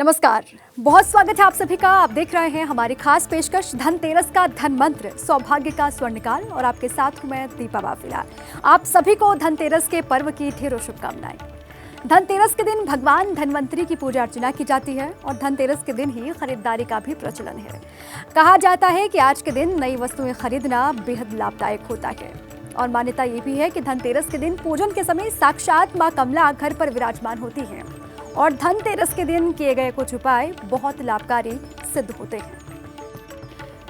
नमस्कार, बहुत स्वागत है आप सभी का। आप देख रहे हैं हमारी खास पेशकश धनतेरस का धन मंत्र, सौभाग्य का स्वर्णकाल, और आपके साथ हूं मैं दीपा बाफिला। आप सभी को धनतेरस के पर्व की ढेरों शुभकामनाएं। धनतेरस के दिन भगवान धनवंतरी की पूजा अर्चना की जाती है और धनतेरस के दिन ही खरीदारी का भी प्रचलन है। कहा जाता है कि आज के दिन नई वस्तुएं खरीदना बेहद लाभदायक होता है और मान्यता ये भी है कि धनतेरस के दिन पूजन के समय साक्षात मां कमला घर पर विराजमान होती हैं और धनतेरस के दिन किए गए कुछ उपाय बहुत लाभकारी सिद्ध होते हैं।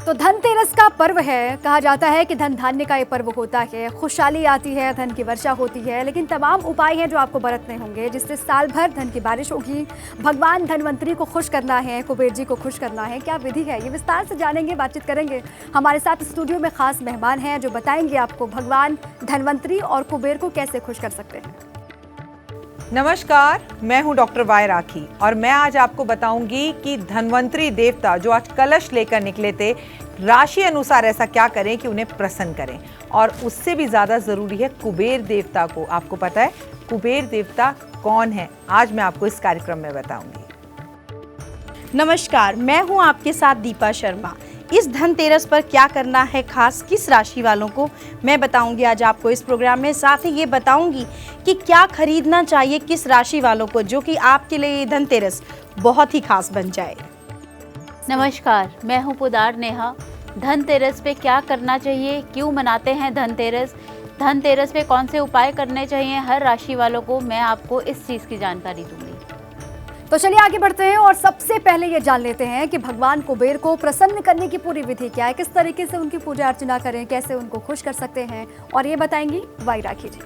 तो धनतेरस का पर्व है, कहा जाता है कि धन धान्य का ये पर्व होता है, खुशहाली आती है, धन की वर्षा होती है, लेकिन तमाम उपाय हैं जो आपको बरतने होंगे जिससे साल भर धन की बारिश होगी। भगवान धनवंतरी को खुश करना है, कुबेर जी को खुश करना है, क्या विधि है, ये विस्तार से जानेंगे, बातचीत करेंगे। हमारे साथ स्टूडियो में खास मेहमान हैं जो बताएंगे आपको भगवान धनवंतरी और कुबेर को कैसे खुश कर सकते हैं। नमस्कार, मैं हूं डॉक्टर वाई राखी और मैं आज आपको बताऊंगी कि धनवंतरी देवता जो आज कलश लेकर निकले थे, राशि अनुसार ऐसा क्या करें कि उन्हें प्रसन्न करें। और उससे भी ज़्यादा ज़रूरी है कुबेर देवता को। आपको पता है कुबेर देवता कौन है? आज मैं आपको इस कार्यक्रम में बताऊंगी। नमस्कार, मैं हूं आपके साथ दीपा शर्मा। इस धनतेरस पर क्या करना है खास किस राशि वालों को मैं बताऊंगी आज आपको इस प्रोग्राम में। साथ ही ये बताऊंगी कि क्या खरीदना चाहिए किस राशि वालों को, जो कि आपके लिए ये धनतेरस बहुत ही खास बन जाए। नमस्कार, मैं हूं पुदार नेहा। धनतेरस पे क्या करना चाहिए, क्यों मनाते हैं धनतेरस, धनतेरस पे कौन से उपाय करने चाहिए हर राशि वालों को, मैं आपको इस चीज़ की जानकारी दूंगी। तो चलिए आगे बढ़ते हैं और सबसे पहले ये जान लेते हैं कि भगवान कुबेर को प्रसन्न करने की पूरी विधि क्या है, किस तरीके से उनकी पूजा अर्चना करें, कैसे उनको खुश कर सकते हैं, और ये बताएंगी वाई राखी जी।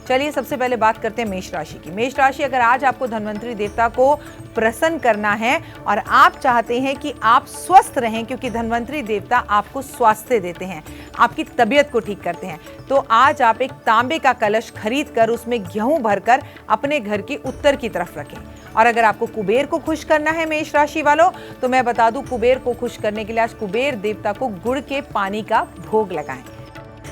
चलिए सबसे पहले बात करते हैं मेष राशि की। मेष राशि, अगर आज आपको धनवंतरी देवता को प्रसन्न करना है और आप चाहते हैं कि आप स्वस्थ रहें, क्योंकि धनवंतरी देवता आपको स्वास्थ्य देते हैं, आपकी तबीयत को ठीक करते हैं, तो आज आप एक तांबे का कलश खरीद कर उसमें गेहूं भरकर अपने घर की उत्तर की तरफ रखें। और अगर आपको कुबेर को खुश करना है मेष राशि वालों, तो मैं बता दूं कुबेर को खुश करने के लिए आज कुबेर देवता को गुड़ के पानी का भोग लगाएं।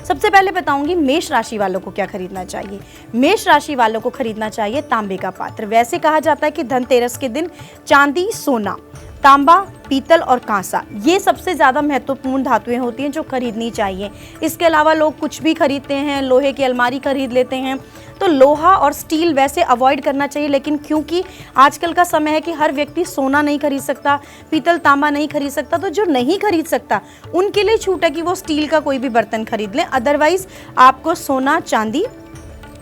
सबसे पहले बताऊंगी मेष राशि वालों को क्या खरीदना चाहिए। मेष राशि वालों को खरीदना चाहिए तांबे का पात्र। वैसे कहा जाता है कि धनतेरस के दिन चांदी, सोना, तांबा, पीतल और कांसा, ये सबसे ज़्यादा महत्वपूर्ण धातुएं होती हैं जो खरीदनी चाहिए। इसके अलावा लोग कुछ भी खरीदते हैं, लोहे की अलमारी खरीद लेते हैं, तो लोहा और स्टील वैसे अवॉइड करना चाहिए। लेकिन क्योंकि आजकल का समय है कि हर व्यक्ति सोना नहीं खरीद सकता, पीतल तांबा नहीं खरीद सकता, तो जो नहीं खरीद सकता उनके लिए छूट है कि वो स्टील का कोई भी बर्तन खरीद लें। अदरवाइज आपको सोना, चांदी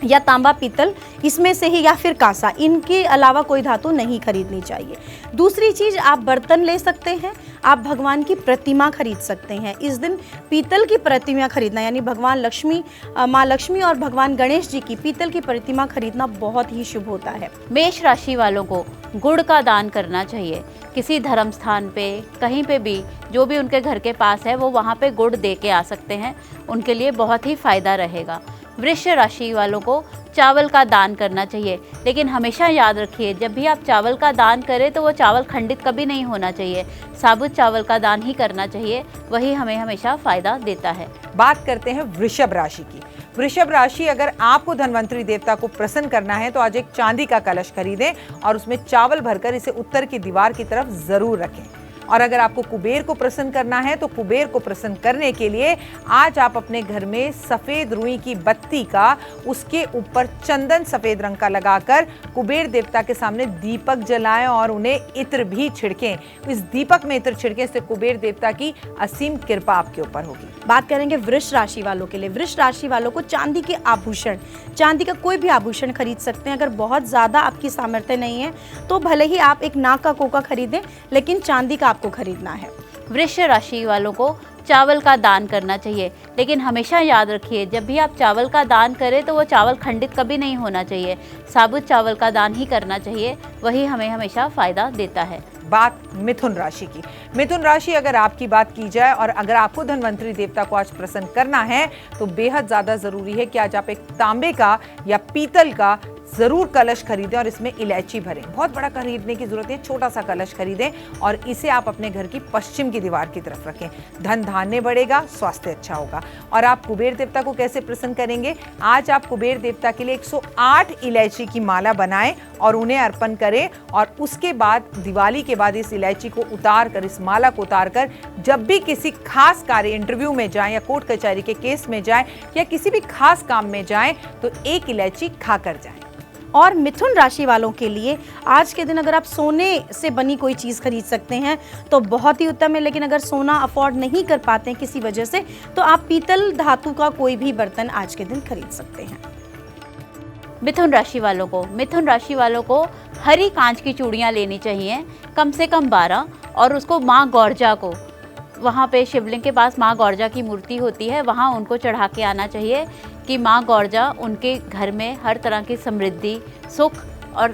या तांबा, पीतल इसमें से ही, या फिर कांसा, इनके अलावा कोई धातु नहीं खरीदनी चाहिए। दूसरी चीज़, आप बर्तन ले सकते हैं, आप भगवान की प्रतिमा खरीद सकते हैं। इस दिन पीतल की प्रतिमा खरीदना, यानी भगवान लक्ष्मी, माँ लक्ष्मी और भगवान गणेश जी की पीतल की प्रतिमा खरीदना बहुत ही शुभ होता है। मेष राशि वालों को गुड़ का दान करना चाहिए। किसी धर्म स्थान पे, कहीं पे भी, जो भी उनके घर के पास है वो वहाँ पे गुड़ दे के आ सकते हैं, उनके लिए बहुत ही फायदा रहेगा। वृष राशि वालों को चावल का दान करना चाहिए, लेकिन हमेशा याद रखिए जब भी आप चावल का दान करें तो वो चावल खंडित कभी नहीं होना चाहिए, साबुत चावल का दान ही करना चाहिए, वही हमें हमेशा फायदा देता है। बात करते हैं वृषभ राशि की। वृषभ राशि, अगर आपको धनवंतरी देवता को प्रसन्न करना है तो आज एक चांदी का कलश खरीदें और उसमें चावल भरकर इसे उत्तर की दीवार की तरफ जरूर रखें। और अगर आपको कुबेर को प्रसन्न करना है तो कुबेर को प्रसन्न करने के लिए आज आप अपने घर में सफेद रुई की बत्ती का, उसके ऊपर चंदन सफेद रंग का लगाकर कुबेर देवता के सामने दीपक जलाएं और उन्हें इत्र भी छिड़कें। इस दीपक में इत्र छिड़के से कुबेर देवता की असीम कृपा आपके ऊपर होगी। बात करेंगे वृष राशि वालों के लिए। वृष राशि वालों को चांदी के आभूषण, चांदी का कोई भी आभूषण खरीद सकते हैं। अगर बहुत ज़्यादा आपकी सामर्थ्य नहीं है तो भले ही आप एक नाक का कोका खरीदें, लेकिन चांदी का आपको खरीदना है। वृष राशि वालों को चावल का दान करना चाहिए, लेकिन हमेशा याद रखिए जब भी आप चावल का दान करें तो वो चावल खंडित कभी नहीं होना चाहिए, साबुत चावल का दान ही करना चाहिए, वही हमें हमेशा फायदा देता है। बात मिथुन राशि की। मिथुन राशि, अगर आपकी बात की जाए और अगर आपको धनवंतरी देवता को आज प्रसन्न करना है तो बेहद ज़्यादा ज़रूरी है कि आज आप एक तांबे का या पीतल का ज़रूर कलश खरीदें और इसमें इलायची भरें। बहुत बड़ा खरीदने की जरूरत है, छोटा सा कलश खरीदें और इसे आप अपने घर की पश्चिम की दीवार की तरफ रखें। धन धान्य बढ़ेगा, स्वास्थ्य अच्छा होगा। और आप कुबेर देवता को कैसे प्रसन्न करेंगे? आज आप कुबेर देवता के लिए 108 इलायची की माला बनाएं और उन्हें अर्पण करें और उसके बाद दिवाली के बाद इस इलायची को उतार कर, इस माला को उतार कर जब भी किसी खास कार्य, इंटरव्यू में जाएं या कोर्ट कचहरी के केस में जाएं या किसी भी खास काम में जाएं तो एक इलायची खाकर जाएं। और मिथुन राशि वालों के लिए आज के दिन अगर आप सोने से बनी कोई चीज़ खरीद सकते हैं तो बहुत ही उत्तम है, लेकिन अगर सोना अफोर्ड नहीं कर पाते हैं किसी वजह से तो आप पीतल धातु का कोई भी बर्तन आज के दिन खरीद सकते हैं। मिथुन राशि वालों को हरी कांच की चूड़ियाँ लेनी चाहिए, कम से कम 12, और उसको माँ गौरजा को, वहाँ पे शिवलिंग के पास माँ गौरजा की मूर्ति होती है, वहाँ उनको चढ़ा के आना चाहिए कि माँ गौरजा उनके घर में हर तरह की समृद्धि, सुख और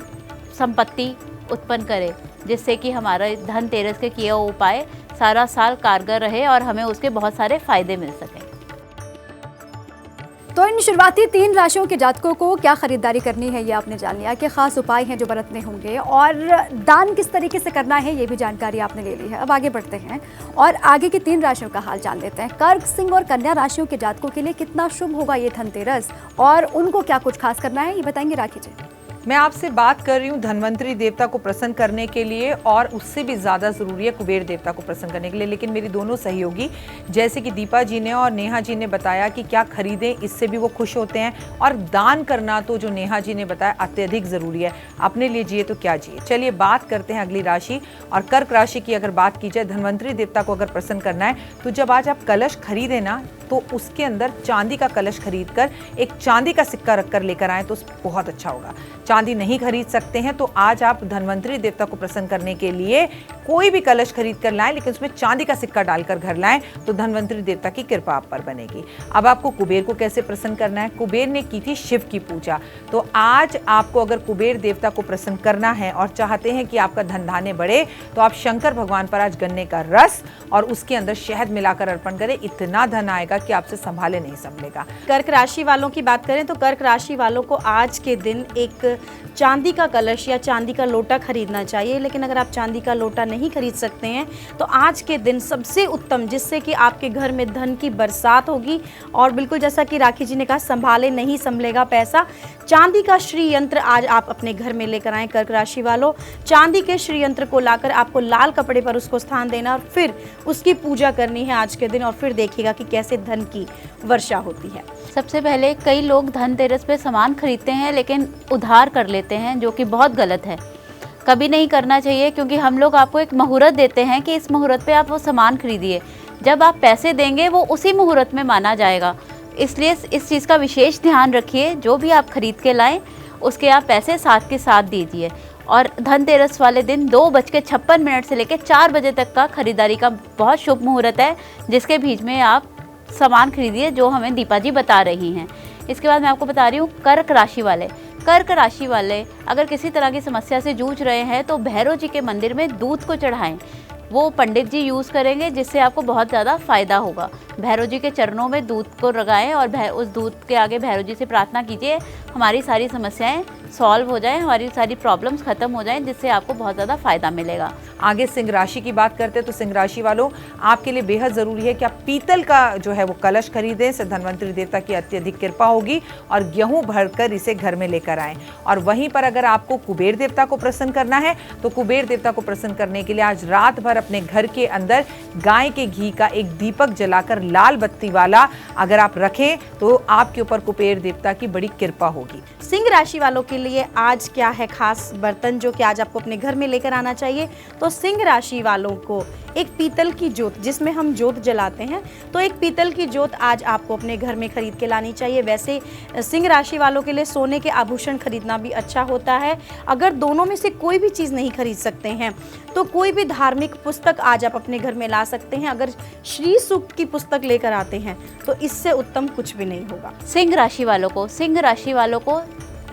संपत्ति उत्पन्न करे, जिससे कि हमारा धनतेरस के किए हुए उपाय सारा साल कारगर रहे और हमें उसके बहुत सारे फायदे मिल सकें। तो इन शुरुआती 3 राशियों के जातकों को क्या खरीदारी करनी है ये आपने जान लिया कि खास उपाय हैं जो बरतने होंगे और दान किस तरीके से करना है ये भी जानकारी आपने ले ली है। अब आगे बढ़ते हैं और आगे की 3 राशियों का हाल जान लेते हैं। कर्क, सिंह और कन्या राशियों के जातकों के लिए कितना शुभ होगा ये धनतेरस और उनको क्या कुछ खास करना है ये बताएंगे राखी जी। मैं आपसे बात कर रही हूँ धनवंतरी देवता को प्रसन्न करने के लिए और उससे भी ज़्यादा ज़रूरी है कुबेर देवता को प्रसन्न करने के लिए। लेकिन मेरी दोनों सहयोगी जैसे कि दीपा जी ने और नेहा जी ने बताया कि क्या खरीदें, इससे भी वो खुश होते हैं, और दान करना तो जो नेहा जी ने बताया अत्यधिक ज़रूरी है। अपने लिए जिए तो क्या जिए। चलिए बात करते हैं अगली राशि और कर्क राशि की। अगर बात की जाए धनवंतरी देवता को अगर प्रसन्न करना है तो जब आज आप कलश खरीदें ना तो उसके अंदर चांदी का कलश खरीद कर एक चांदी का सिक्का रखकर लेकर आए तो बहुत अच्छा होगा। चांदी नहीं खरीद सकते हैं तो आज आप धनवंतरी देवता को प्रसन्न करने के लिए कोई भी कलश खरीद कर लाएं, लेकिन उसमें चांदी का सिक्का डालकर घर लाएं तो धनवंतरी देवता की कृपा आप पर बनेगी। अब आपको कुबेर को कैसे प्रसन्न करना है? कुबेर ने की थी शिव की पूजा, तो आज आपको अगर कुबेर देवता को प्रसन्न करना है और चाहते हैं कि आपका धन धान्य बढ़े तो आप शंकर भगवान पर आज गन्ने का रस और उसके अंदर शहद मिलाकर अर्पण करें। इतना धन आएगा कि आपसे संभाले नहीं संभलेगा। कर्क राशि वालों की बात करें तो कर्क राशि वालों को आज के दिन एक चांदी का कलश या चांदी का लोटा खरीदना चाहिए। लेकिन अगर आप चांदी का लोटा नहीं खरीद सकते हैं तो आज के दिन सबसे उत्तम, जिससे कि आपके घर में धन की बरसात होगी और बिल्कुल जैसा कि राखी जी ने कहा संभाले नहीं संभलेगा पैसा, चांदी का श्री यंत्र आज आप अपने घर में लेकर आएं। कर्क राशि वालों, चांदी के श्री यंत्र को लाकर आपको लाल कपड़े पर उसको स्थान देना और फिर उसकी पूजा करनी है आज के दिन, और फिर देखिएगा कि कैसे धन की वर्षा होती है। सबसे पहले कई लोग धनतेरस पे सामान खरीदते हैं लेकिन उधार कर लेते हैं, जो कि बहुत गलत है। कभी नहीं करना चाहिए, क्योंकि हम लोग आपको एक मुहूर्त देते हैं कि इस मुहूर्त पे आप वो सामान खरीदिए। जब आप पैसे देंगे वो उसी मुहूर्त में माना जाएगा, इसलिए इस चीज़ का विशेष ध्यान रखिए। जो भी आप खरीद के लाएं उसके आप पैसे साथ के साथ दीजिए। और धनतेरस वाले दिन 2:56 से लेकर 4 बजे तक का खरीदारी का बहुत शुभ मुहूर्त है, जिसके बीच में आप सामान खरीदिए जो हमें दीपा जी बता रही हैं। इसके बाद मैं आपको बता रही हूँ कर्क राशि वाले अगर किसी तरह की समस्या से जूझ रहे हैं तो भैरव जी के मंदिर में दूध को चढ़ाएं। वो पंडित जी यूज़ करेंगे, जिससे आपको बहुत ज़्यादा फ़ायदा होगा। भैरव जी के चरणों में दूध को लगाएं और उस दूध के आगे भैरव जी से प्रार्थना कीजिए हमारी सारी समस्याएं सॉल्व हो जाएं, हमारी सारी प्रॉब्लम्स खत्म हो जाएं, जिससे आपको बहुत ज़्यादा फ़ायदा मिलेगा। आगे सिंह राशि की बात करते हैं तो सिंह राशि वालों, आपके लिए बेहद ज़रूरी है कि आप पीतल का जो है वो कलश खरीदें। इससे धनवंतरी देवता की अत्यधिक कृपा होगी और गेहूं भरकर इसे घर में लेकर आएं। और वहीं पर अगर आपको कुबेर देवता को प्रसन्न करना है तो कुबेर देवता को प्रसन्न करने के लिए आज रात भर अपने घर के अंदर गाय के घी का एक दीपक जलाकर लाल बत्ती वाला अगर आप रखें तो आपके ऊपर कुबेर देवता की बड़ी कृपा होगी। सिंह राशि वालों के लिए आज क्या है खास बर्तन जो कि आज आपको अपने घर में लेकर आना चाहिए? तो सिंह राशि वालों को एक पीतल की जोत, जिसमें हम जोत जलाते हैं, तो एक पीतल की जोत आज आपको अपने घर में खरीद के लानी चाहिए। वैसे सिंह राशि वालों के लिए सोने के आभूषण खरीदना भी अच्छा होता है। अगर दोनों में से कोई भी चीज़ नहीं खरीद सकते हैं तो कोई भी धार्मिक पुस्तक आज आप अपने घर में ला सकते हैं। अगर श्री सूक्त की पुस्तक लेकर आते हैं तो इससे उत्तम कुछ भी नहीं होगा। सिंह राशि वालों को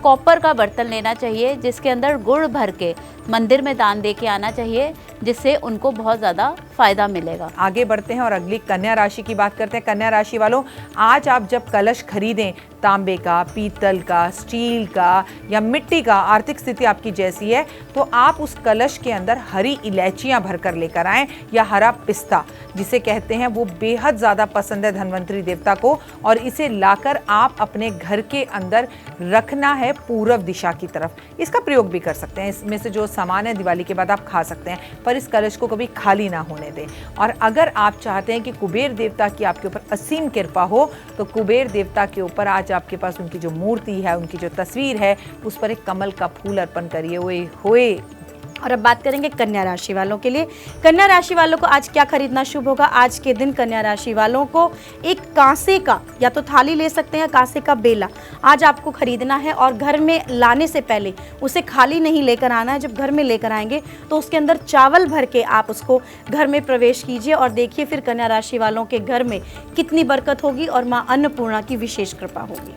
कॉपर का बर्तन लेना चाहिए, जिसके अंदर गुड़ भर के मंदिर में दान दे के आना चाहिए। जिससे उनको बहुत ज़्यादा फ़ायदा मिलेगा। आगे बढ़ते हैं और अगली कन्या राशि की बात करते हैं। कन्या राशि वालों, आज आप जब कलश खरीदें, तांबे का, पीतल का, स्टील का या मिट्टी का, आर्थिक स्थिति आपकी जैसी है, तो आप उस कलश के अंदर हरी इलायचियां भरकर लेकर आएं या हरा पिस्ता जिसे कहते हैं, वो बेहद ज़्यादा पसंद है धन्वंतरी देवता को, और इसे लाकर आप अपने घर के अंदर रखना है पूर्व दिशा की तरफ। इसका प्रयोग भी कर सकते हैं, इसमें से जो सामान है दिवाली के बाद आप खा सकते हैं, पर इस कलश को कभी खाली ना होने दें। और अगर आप चाहते हैं कि कुबेर देवता की आपके ऊपर असीम कृपा हो, तो कुबेर देवता के ऊपर आज आपके पास उनकी जो मूर्ति है, उनकी जो तस्वीर है, उस पर एक कमल का फूल अर्पण करिए। ओए होए। और अब बात करेंगे कन्या राशि वालों के लिए। कन्या राशि वालों को आज क्या खरीदना शुभ होगा? आज के दिन कन्या राशि वालों को एक कांसे का या तो थाली ले सकते हैं, कांसे का बेला आज आपको खरीदना है, और घर में लाने से पहले उसे खाली नहीं लेकर आना है। जब घर में लेकर आएंगे तो उसके अंदर चावल भर के आप उसको घर में प्रवेश कीजिए, और देखिए फिर कन्या राशि वालों के घर में कितनी बरकत होगी और माँ अन्नपूर्णा की विशेष कृपा होगी।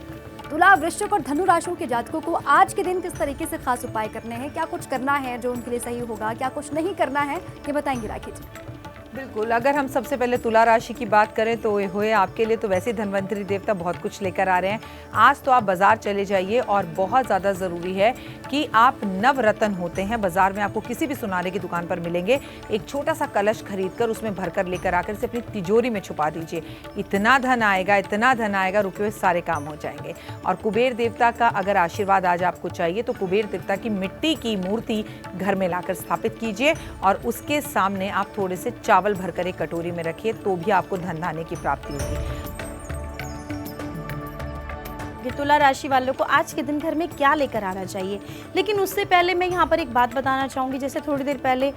तुला, वृश्चिक और धनु राशियों के जातकों को आज के दिन किस तरीके से खास उपाय करने हैं? क्या कुछ करना है जो उनके लिए सही होगा, क्या कुछ नहीं करना है, ये बताएंगे राखी जी। बिल्कुल, अगर हम सबसे पहले तुला राशि की बात करें तो ओए होए, आपके लिए तो वैसे ही धन्वंतरी देवता बहुत कुछ लेकर आ रहे हैं। आज तो आप बाजार चले जाइए, और बहुत ज़्यादा ज़रूरी है कि आप नवरत्न होते हैं, बाजार में आपको किसी भी सुनारे की दुकान पर मिलेंगे, एक छोटा सा कलश खरीद कर उसमें भरकर लेकर आकर इसे अपनी तिजोरी में छुपा दीजिए। इतना धन आएगा, इतना धन आएगा, रुके हुए सारे काम हो जाएंगे। और कुबेर देवता का अगर आशीर्वाद आज आपको चाहिए तो कुबेर देवता की मिट्टी की मूर्ति घर में लाकर स्थापित कीजिए, और उसके सामने आप थोड़े से चावल भरकर एक कटोरी में रखिए, तो भी आपको धन धान्य की प्राप्ति होगी। तुला राशि वालों को आज के दिन घर में क्या लेकर आना चाहिए? लेकिन उससे पहले मैं यहाँ पर एक बात बताना चाहूँगी। जैसे थोड़ी देर पहले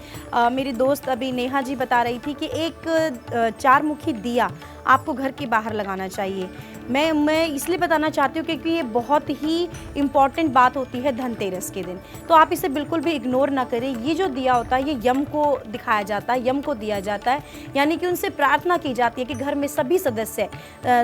मेरी दोस्त अभी नेहा जी बता रही थी कि एक 4 मुखी दिया आपको घर के बाहर लगाना चाहिए। मैं इसलिए बताना चाहती हूँ क्योंकि ये बहुत ही इम्पॉर्टेंट बात होती है धनतेरस के दिन, तो आप इसे बिल्कुल भी इग्नोर ना करें। ये जो दिया होता है ये यम को दिखाया जाता है, यम को दिया जाता है, यानी कि उनसे प्रार्थना की जाती है कि घर में सभी सदस्य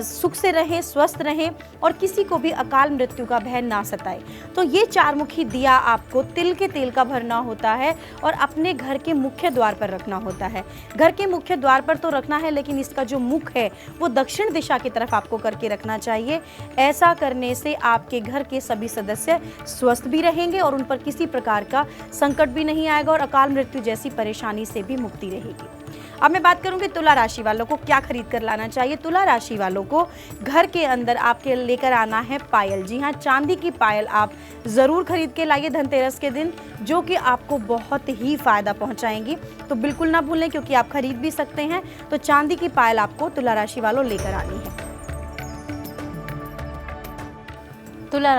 सुख से रहें, स्वस्थ रहें, और किसी को भी अकाल मृत्यु का भय ना सताए। तो ये 4 मुखी दिया आपको तिल के तेल का भरना होता है और अपने घर के मुख्य द्वार पर रखना होता है। घर के मुख्य द्वार पर तो रखना है, लेकिन इसका जो मुख है वो दक्षिण दिशा की तरफ आपको करके रखना चाहिए। ऐसा करने से आपके घर के सभी सदस्य स्वस्थ भी रहेंगे और उन पर किसी प्रकार का संकट भी नहीं आएगा, और अकाल मृत्यु जैसी परेशानी से भी मुक्ति रहेगी। अब मैं बात करूंगी तुला राशि वालों को क्या खरीद कर लाना चाहिए। तुला राशि वालों को घर के अंदर आपके लेकर आना है पायल। जी हाँ, चांदी की पायल आप ज़रूर खरीद के लाइए धनतेरस के दिन, जो कि आपको बहुत ही फ़ायदा पहुंचाएंगी। तो बिल्कुल ना भूलें, क्योंकि आप खरीद भी सकते हैं। तो चांदी की पायल आपको तुला राशि वालों लेकर आनी है। तुला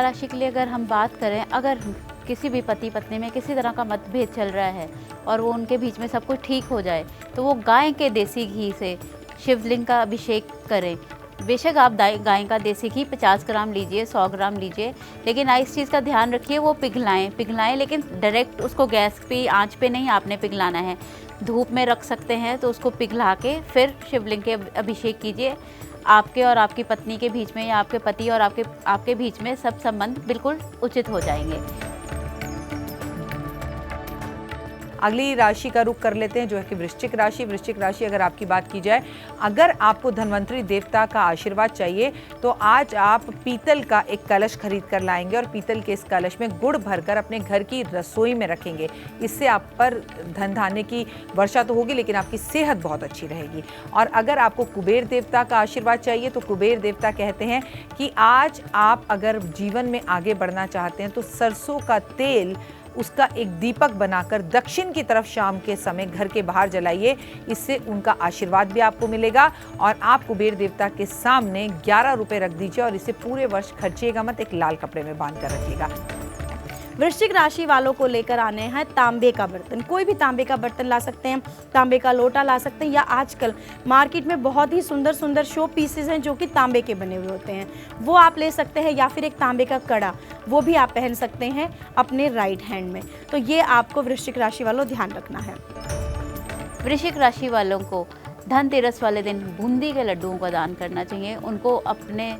राशि के लिए अगर हम बात करें, अगर किसी भी पति पत्नी में किसी तरह का मतभेद चल रहा है और वो उनके बीच में सब कुछ ठीक हो जाए, तो वो गाय के देसी घी से शिवलिंग का अभिषेक करें। बेशक आप गाय का देसी घी 50 ग्राम लीजिए, 100 ग्राम लीजिए, लेकिन इस चीज़ का ध्यान रखिए वो पिघलाएं, लेकिन डायरेक्ट उसको गैस पे आंच पे नहीं आपने पिघलाना है। धूप में रख सकते हैं तो उसको पिघला के फिर शिवलिंग के अभिषेक कीजिए। आपके और आपकी पत्नी के बीच में या आपके पति और आपके बीच में सब संबंध बिल्कुल उचित हो जाएंगे। अगली राशि का रुख कर लेते हैं, जो है कि वृश्चिक राशि। वृश्चिक राशि अगर आपकी बात की जाए, अगर आपको धन्वंतरी देवता का आशीर्वाद चाहिए तो आज आप पीतल का एक कलश खरीद कर लाएंगे और पीतल के इस कलश में गुड़ भरकर अपने घर की रसोई में रखेंगे। इससे आप पर धन धान्य की वर्षा तो होगी, लेकिन आपकी सेहत बहुत अच्छी रहेगी। और अगर आपको कुबेर देवता का आशीर्वाद चाहिए तो कुबेर देवता कहते हैं कि आज आप अगर जीवन में आगे बढ़ना चाहते हैं तो सरसों का तेल उसका एक दीपक बनाकर दक्षिण की तरफ शाम के समय घर के बाहर जलाइए। इससे उनका आशीर्वाद भी आपको मिलेगा। और आप कुबेर देवता के सामने 11 रुपए रख दीजिए और इसे पूरे वर्ष खर्चिएगा मत, एक लाल कपड़े में बांध कर रखिएगा। वृश्चिक राशि वालों को लेकर आने हैं तांबे का बर्तन। कोई भी तांबे का बर्तन ला सकते हैं, तांबे का लोटा ला सकते हैं, या आजकल मार्केट में बहुत ही सुंदर सुंदर शो पीसेस हैं जो कि तांबे के बने हुए होते हैं, वो आप ले सकते हैं। या फिर एक तांबे का कड़ा, वो भी आप पहन सकते हैं अपने राइट हैंड में। तो ये आपको वृश्चिक राशि वालों ध्यान रखना है। वृश्चिक राशि वालों को धनतेरस वाले दिन बूंदी के लड्डुओं का दान करना चाहिए। उनको अपने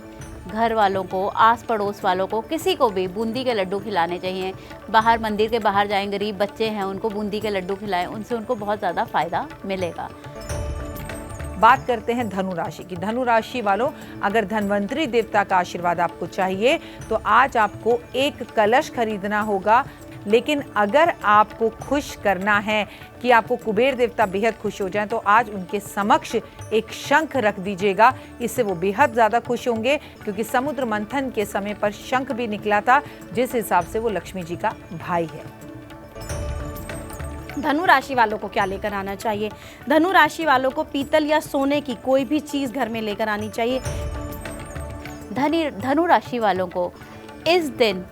घर वालों को, आस पड़ोस वालों को, किसी को भी बूंदी के लड्डू खिलाने चाहिए। बाहर मंदिर के बाहर जाएं, गरीब बच्चे हैं उनको बूंदी के लड्डू खिलाएं, उनसे उनको बहुत ज़्यादा फ़ायदा मिलेगा। बात करते हैं धनु राशि की। धनु राशि वालों, अगर धन्वंतरी देवता का आशीर्वाद आपको चाहिए तो आज आपको एक कलश खरीदना होगा। लेकिन अगर आपको खुश करना है कि आपको कुबेर देवता बेहद खुश हो जाएं तो आज उनके समक्ष एक शंख रख दीजिएगा। इससे वो बेहद ज़्यादा खुश होंगे, क्योंकि समुद्र मंथन के समय पर शंख भी निकला था, जिस हिसाब से वो लक्ष्मी जी का भाई है। धनु राशि वालों को क्या लेकर आना चाहिए? धनु राशि वालों को पीतल या सोने की कोई भी चीज़ घर में लेकर आनी चाहिए। धनु राशि वालों को इस दिन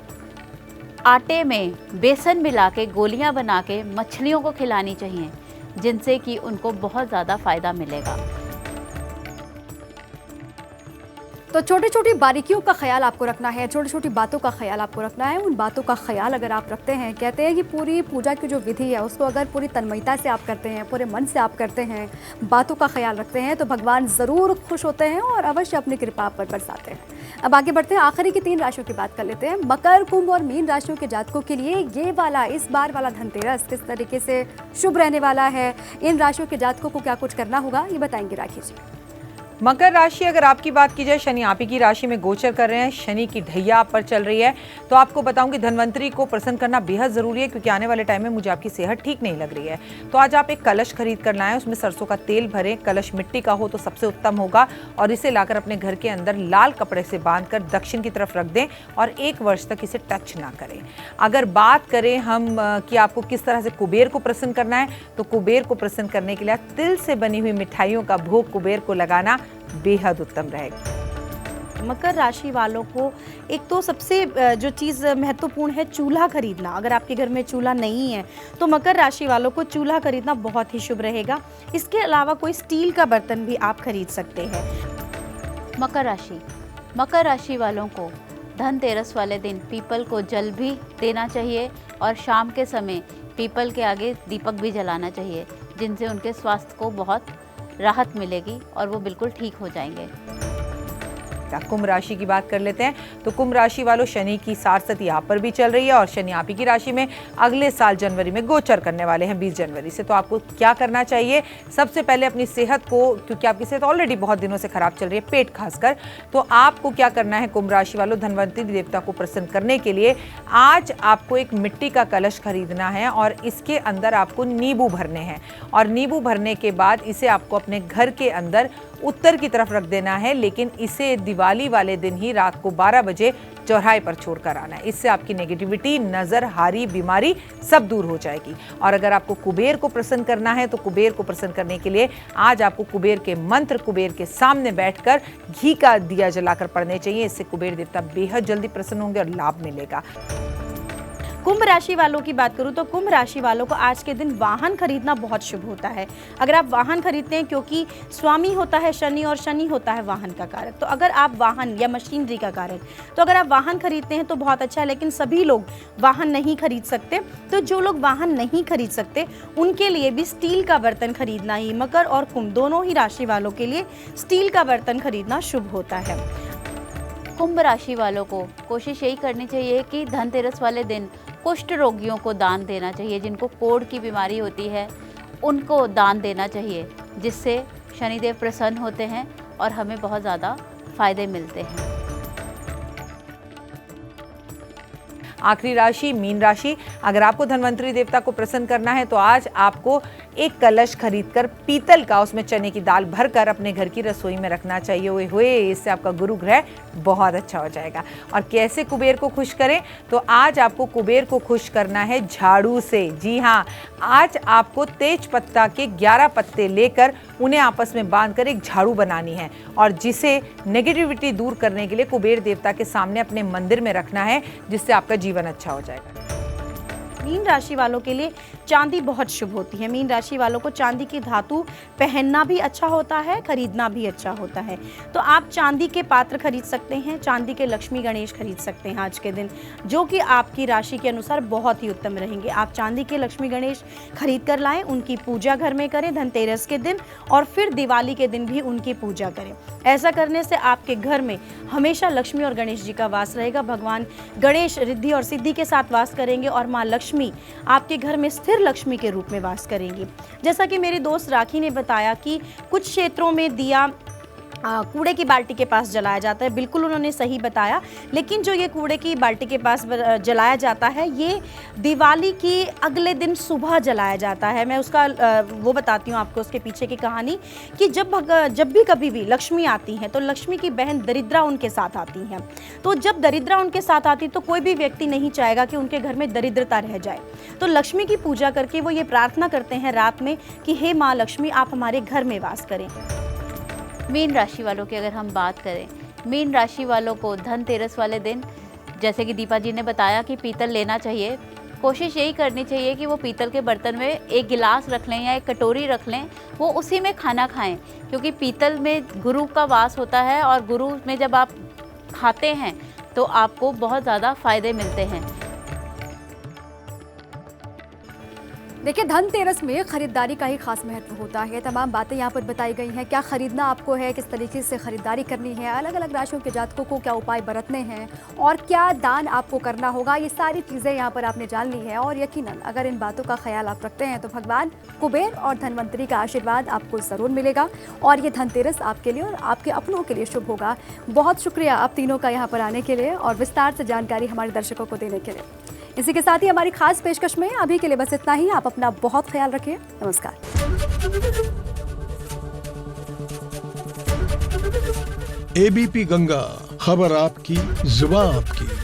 आटे में बेसन मिला के गोलियां बना के मछलियों को खिलानी चाहिए, जिनसे कि उनको बहुत ज़्यादा फ़ायदा मिलेगा। तो छोटी छोटी बारीकियों का ख्याल आपको रखना है, छोटी छोटी बातों का ख्याल आपको रखना है। उन बातों का ख्याल अगर आप रखते हैं, कहते हैं कि पूरी पूजा की जो विधि है उसको अगर पूरी तन्मयता से आप करते हैं, पूरे मन से आप करते हैं, बातों का ख्याल रखते हैं, तो भगवान ज़रूर खुश होते हैं और अवश्य अपनी कृपा पर बरसाते हैं। अब आगे बढ़ते हैं, आखिरी की 3 राशियों की बात कर लेते हैं। मकर, कुंभ और मीन राशियों के जातकों के लिए इस बार वाला धनतेरस किस तरीके से शुभ रहने वाला है, इन राशियों के जातकों को क्या कुछ करना होगा, ये बताएंगे राखी जी। मकर राशि, अगर आपकी बात की जाए, शनि आप ही की राशि में गोचर कर रहे हैं, शनि की ढैया आप पर चल रही है। तो आपको बताऊं कि धन्वंतरी को प्रसन्न करना बेहद ज़रूरी है, क्योंकि आने वाले टाइम में मुझे आपकी सेहत ठीक नहीं लग रही है। तो आज आप एक कलश खरीद कर लाएं, उसमें सरसों का तेल भरें, कलश मिट्टी का हो तो सबसे उत्तम होगा, और इसे लाकर अपने घर के अंदर लाल कपड़े से बांधकर दक्षिण की तरफ रख दें और 1 वर्ष तक इसे टच ना करें। अगर बात करें हम कि आपको किस तरह से कुबेर को प्रसन्न करना है, तो कुबेर को प्रसन्न करने के लिए तिल से बनी हुई मिठाइयों का भोग कुबेर को लगाना बेहद उत्तम रहेगा। मकर राशि वालों को एक तो सबसे जो चीज़ महत्वपूर्ण है, चूल्हा खरीदना। अगर आपके घर में चूल्हा नहीं है तो मकर राशि वालों को चूल्हा खरीदना बहुत ही शुभ रहेगा। इसके अलावा कोई स्टील का बर्तन भी आप खरीद सकते हैं। मकर राशि वालों को धनतेरस वाले दिन पीपल को जल भी देना चाहिए और शाम के समय पीपल के आगे दीपक भी जलाना चाहिए, जिनसे उनके स्वास्थ्य को बहुत राहत मिलेगी और वो बिल्कुल ठीक हो जाएंगे। कुंभ राशि की बात कर लेते हैं। तो कुंभ राशि वालों, शनि की सारसती यहाँ पर भी चल रही है और शनि आप ही की राशि में अगले साल जनवरी में गोचर करने वाले हैं, 20 जनवरी से। तो आपको क्या करना चाहिए? सबसे पहले अपनी सेहत को, क्योंकि आपकी सेहत ऑलरेडी बहुत दिनों से खराब चल रही है, पेट खासकर, तो आपको क्या करना है कुंभ राशि वालों, धन्वंतरी देवता को प्रसन्न करने के लिए आज आपको एक मिट्टी का कलश खरीदना है और इसके अंदर आपको नींबू भरने हैं, और नींबू भरने के बाद इसे आपको अपने घर के अंदर उत्तर की तरफ रख देना है, लेकिन इसे दिवाली वाले दिन ही रात को 12 बजे चौराहे पर छोड़कर आना है। इससे आपकी नेगेटिविटी, नज़र, हारी, बीमारी सब दूर हो जाएगी। और अगर आपको कुबेर को प्रसन्न करना है तो कुबेर को प्रसन्न करने के लिए आज आपको कुबेर के मंत्र कुबेर के सामने बैठकर घी का दिया जलाकर पढ़ने चाहिए। इससे कुबेर देवता बेहद जल्दी प्रसन्न होंगे और लाभ मिलेगा। कुंभ राशि वालों की बात करूं तो कुंभ राशि वालों को आज के दिन वाहन खरीदना बहुत शुभ होता है। अगर आप वाहन खरीदते हैं, क्योंकि स्वामी होता है शनि और शनि होता है वाहन का कारक, तो अगर आप वाहन या मशीनरी का कारक, तो अगर आप वाहन खरीदते हैं तो बहुत अच्छा है। लेकिन सभी लोग वाहन नहीं खरीद सकते, तो जो लोग वाहन नहीं खरीद सकते उनके लिए भी स्टील का बर्तन खरीदना ही, मकर और कुंभ दोनों ही राशि वालों के लिए स्टील का बर्तन खरीदना शुभ होता है। कुंभ राशि वालों को कोशिश यही करनी चाहिए कि धनतेरस वाले दिन कुष्ठ रोगियों को दान देना चाहिए, जिनको कोढ़ की बीमारी होती है उनको दान देना चाहिए, जिससे शनिदेव प्रसन्न होते हैं और हमें बहुत ज़्यादा फायदे मिलते हैं। आखिरी राशि मीन राशि, अगर आपको धन्वंतरी देवता को प्रसन्न करना है तो आज आपको एक कलश खरीदकर पीतल का, उसमें चने की दाल भरकर अपने घर की रसोई में रखना चाहिए। ओए होए, इससे आपका गुरु ग्रह बहुत अच्छा हो जाएगा। और कैसे कुबेर को खुश करें? तो आज आपको कुबेर को खुश करना है झाड़ू से। जी हाँ, आज आपको तेज पत्ता के 11 पत्ते लेकर उन्हें आपस में बांधकर एक झाड़ू बनानी है और जिसे नेगेटिविटी दूर करने के लिए कुबेर देवता के सामने अपने मंदिर में रखना है, जिससे आपका जीवन अच्छा हो जाएगा। मीन राशि वालों के लिए चांदी बहुत शुभ होती है। मीन राशि वालों को चांदी की धातु पहनना भी अच्छा होता है, खरीदना भी अच्छा होता है। तो आप चांदी के पात्र खरीद सकते हैं, चांदी के लक्ष्मी गणेश खरीद सकते हैं आज के दिन, जो कि आपकी राशि के अनुसार बहुत ही उत्तम रहेंगे। आप चांदी के लक्ष्मी गणेश खरीद कर लाएं, उनकी पूजा घर में करें धनतेरस के दिन, और फिर दिवाली के दिन भी उनकी पूजा करें। ऐसा करने से आपके घर में हमेशा लक्ष्मी और गणेश जी का वास रहेगा। भगवान गणेश रिद्धि और सिद्धि के साथ वास करेंगे और माँ लक्ष्मी आपके घर में स्थिर लक्ष्मी के रूप में वास करेंगी। जैसा कि मेरी दोस्त राखी ने बताया कि कुछ क्षेत्रों में दिया कूड़े की बाल्टी के पास जलाया जाता है, बिल्कुल उन्होंने सही बताया। लेकिन जो ये कूड़े की बाल्टी के पास जलाया जाता है, ये दिवाली की अगले दिन सुबह जलाया जाता है। मैं उसका वो बताती हूँ आपको, उसके पीछे की कहानी, कि जब भी कभी भी लक्ष्मी आती हैं तो लक्ष्मी की बहन दरिद्रा उनके साथ आती हैं। तो जब दरिद्रा उनके साथ आती तो कोई भी व्यक्ति नहीं चाहेगा कि उनके घर में दरिद्रता रह जाए। तो लक्ष्मी की पूजा करके वो ये प्रार्थना करते हैं रात में कि हे माँ लक्ष्मी, आप हमारे घर में वास करें। मीन राशि वालों की अगर हम बात करें, मीन राशि वालों को धनतेरस वाले दिन, जैसे कि दीपा जी ने बताया कि पीतल लेना चाहिए। कोशिश यही करनी चाहिए कि वो पीतल के बर्तन में एक गिलास रख लें या एक कटोरी रख लें, वो उसी में खाना खाएं, क्योंकि पीतल में गुरु का वास होता है और गुरु में जब आप खाते हैं तो आपको बहुत ज़्यादा फायदे मिलते हैं। देखिए, धनतेरस में खरीदारी का ही खास महत्व होता है। तमाम बातें यहाँ पर बताई गई हैं, क्या खरीदना आपको है, किस तरीके से खरीदारी करनी है, अलग अलग राशियों के जातकों को क्या उपाय बरतने हैं और क्या दान आपको करना होगा, ये सारी चीज़ें यहाँ पर आपने जान ली है। और यकीनन अगर इन बातों का ख्याल आप रखते हैं तो भगवान कुबेर और धनवंतरी का आशीर्वाद आपको ज़रूर मिलेगा और ये धनतेरस आपके लिए और आपके अपनों के लिए शुभ होगा। बहुत शुक्रिया आप तीनों का यहाँ पर आने के लिए और विस्तार से जानकारी हमारे दर्शकों को देने के लिए। इसी के साथ ही हमारी खास पेशकश में अभी के लिए बस इतना ही। आप अपना बहुत ख्याल रखिए। नमस्कार। एबीपी गंगा, खबर आपकी, जुबान आपकी।